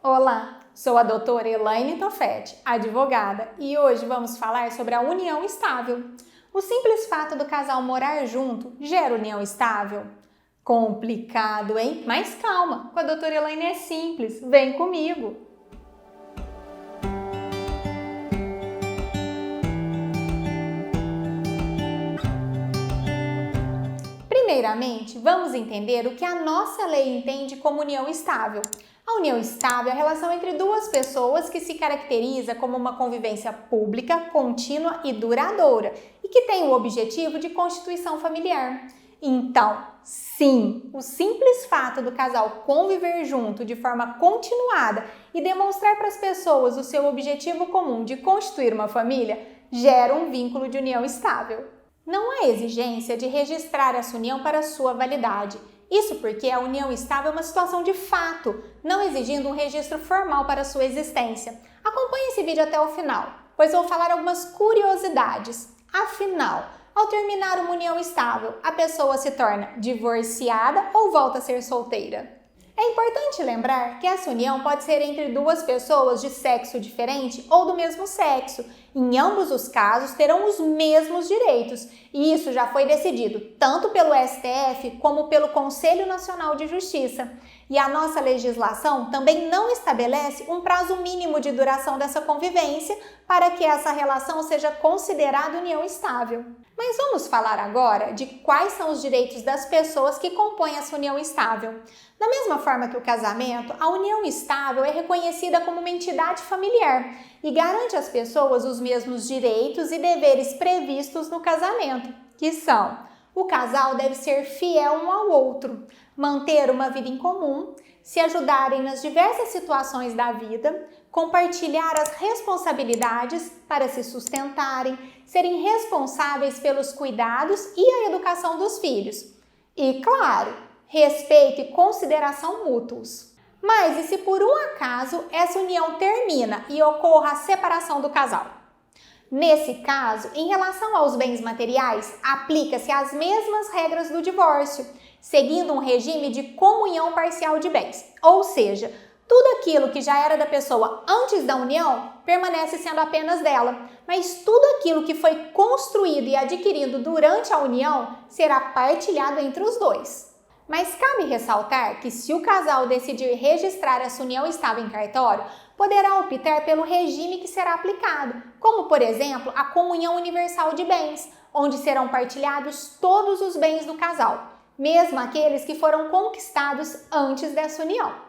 Olá, sou a doutora Elaine Toffetti, advogada, e hoje vamos falar sobre a união estável. O simples fato do casal morar junto gera união estável? Complicado, hein? Mas calma, com a doutora Elaine é simples, vem comigo! Primeiramente, vamos entender o que a nossa lei entende como união estável. A união estável é a relação entre duas pessoas que se caracteriza como uma convivência pública, contínua e duradoura e que tem o objetivo de constituição familiar. Então, sim, o simples fato do casal conviver junto de forma continuada e demonstrar para as pessoas o seu objetivo comum de constituir uma família gera um vínculo de união estável. Não há exigência de registrar essa união para sua validade. Isso porque a união estável é uma situação de fato, não exigindo um registro formal para sua existência. Acompanhe esse vídeo até o final, pois vou falar algumas curiosidades. Afinal, ao terminar uma união estável, a pessoa se torna divorciada ou volta a ser solteira? É importante lembrar que essa união pode ser entre duas pessoas de sexo diferente ou do mesmo sexo. Em ambos os casos, terão os mesmos direitos, e isso já foi decidido tanto pelo STF como pelo Conselho Nacional de Justiça. E a nossa legislação também não estabelece um prazo mínimo de duração dessa convivência para que essa relação seja considerada união estável. Mas vamos falar agora de quais são os direitos das pessoas que compõem essa união estável. Da mesma forma que o casamento, a união estável é reconhecida como uma entidade familiar e garante às pessoas os mesmos direitos e deveres previstos no casamento, que são: o casal deve ser fiel um ao outro, manter uma vida em comum, se ajudarem nas diversas situações da vida, compartilhar as responsabilidades para se sustentarem, serem responsáveis pelos cuidados e a educação dos filhos. E, claro, respeito e consideração mútuos. Mas e se por um acaso essa união termina e ocorra a separação do casal? Nesse caso, em relação aos bens materiais, aplica-se as mesmas regras do divórcio, seguindo um regime de comunhão parcial de bens, ou seja, tudo aquilo que já era da pessoa antes da união permanece sendo apenas dela, mas tudo aquilo que foi construído e adquirido durante a união será partilhado entre os dois. Mas cabe ressaltar que se o casal decidir registrar essa união estável em cartório, poderá optar pelo regime que será aplicado, como por exemplo a comunhão universal de bens, onde serão partilhados todos os bens do casal, mesmo aqueles que foram conquistados antes dessa união.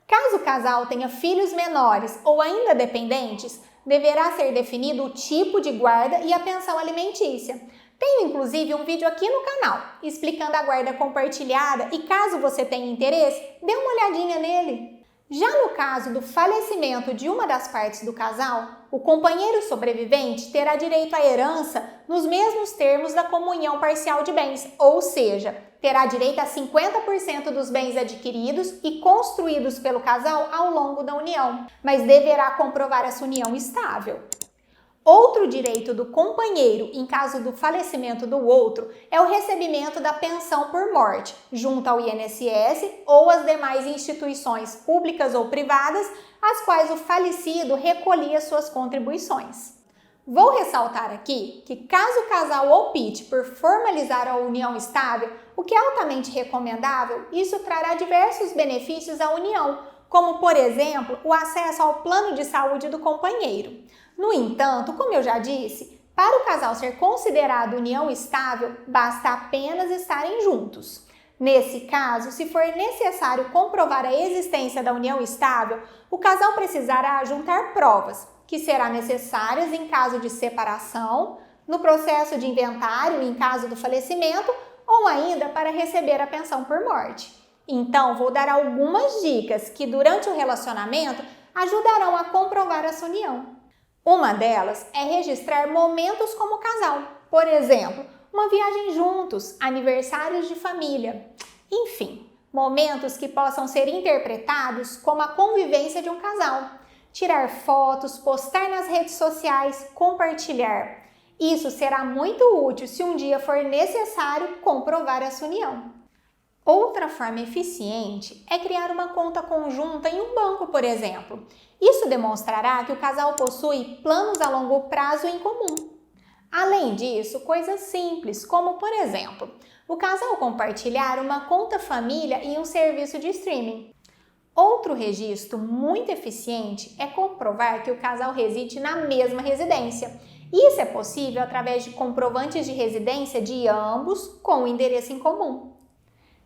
Caso o casal tenha filhos menores ou ainda dependentes, deverá ser definido o tipo de guarda e a pensão alimentícia. Tenho inclusive um vídeo aqui no canal explicando a guarda compartilhada e caso você tenha interesse, dê uma olhadinha nele. Já no caso do falecimento de uma das partes do casal, o companheiro sobrevivente terá direito à herança nos mesmos termos da comunhão parcial de bens, ou seja, terá direito a 50% dos bens adquiridos e construídos pelo casal ao longo da união, mas deverá comprovar essa união estável. Outro direito do companheiro, em caso do falecimento do outro, é o recebimento da pensão por morte, junto ao INSS ou às demais instituições públicas ou privadas, às quais o falecido recolhia suas contribuições. Vou ressaltar aqui que caso o casal opte por formalizar a união estável, o que é altamente recomendável, isso trará diversos benefícios à união, como, por exemplo, o acesso ao plano de saúde do companheiro. No entanto, como eu já disse, para o casal ser considerado união estável, basta apenas estarem juntos. Nesse caso, se for necessário comprovar a existência da união estável, o casal precisará juntar provas, que serão necessárias em caso de separação, no processo de inventário em caso do falecimento ou ainda para receber a pensão por morte. Então, vou dar algumas dicas que durante o relacionamento ajudarão a comprovar essa união. Uma delas é registrar momentos como casal, por exemplo, uma viagem juntos, aniversários de família, enfim, momentos que possam ser interpretados como a convivência de um casal. Tirar fotos, postar nas redes sociais, compartilhar. Isso será muito útil se um dia for necessário comprovar essa união. Outra forma eficiente é criar uma conta conjunta em um banco, por exemplo. Isso demonstrará que o casal possui planos a longo prazo em comum. Além disso, coisas simples, como por exemplo, o casal compartilhar uma conta família em um serviço de streaming. Outro registro muito eficiente é comprovar que o casal reside na mesma residência. Isso é possível através de comprovantes de residência de ambos com o endereço em comum.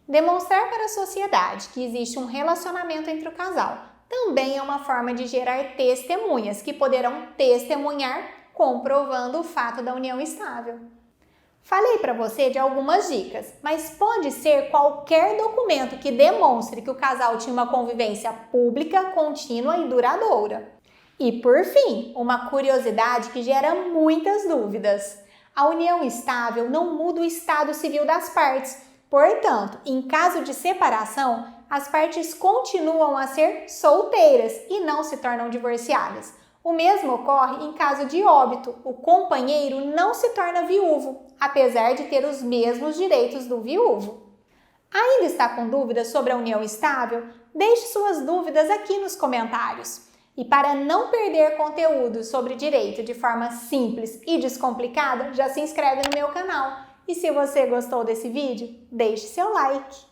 Demonstrar para a sociedade que existe um relacionamento entre o casal também é uma forma de gerar testemunhas que poderão testemunhar comprovando o fato da união estável. Falei para você de algumas dicas, mas pode ser qualquer documento que demonstre que o casal tinha uma convivência pública, contínua e duradoura. E por fim, uma curiosidade que gera muitas dúvidas. A união estável não muda o estado civil das partes. Portanto, em caso de separação, as partes continuam a ser solteiras e não se tornam divorciadas. O mesmo ocorre em caso de óbito. O companheiro não se torna viúvo, apesar de ter os mesmos direitos do viúvo. Ainda está com dúvidas sobre a união estável? Deixe suas dúvidas aqui nos comentários. E para não perder conteúdo sobre direito de forma simples e descomplicada, já se inscreve no meu canal. E se você gostou desse vídeo, deixe seu like.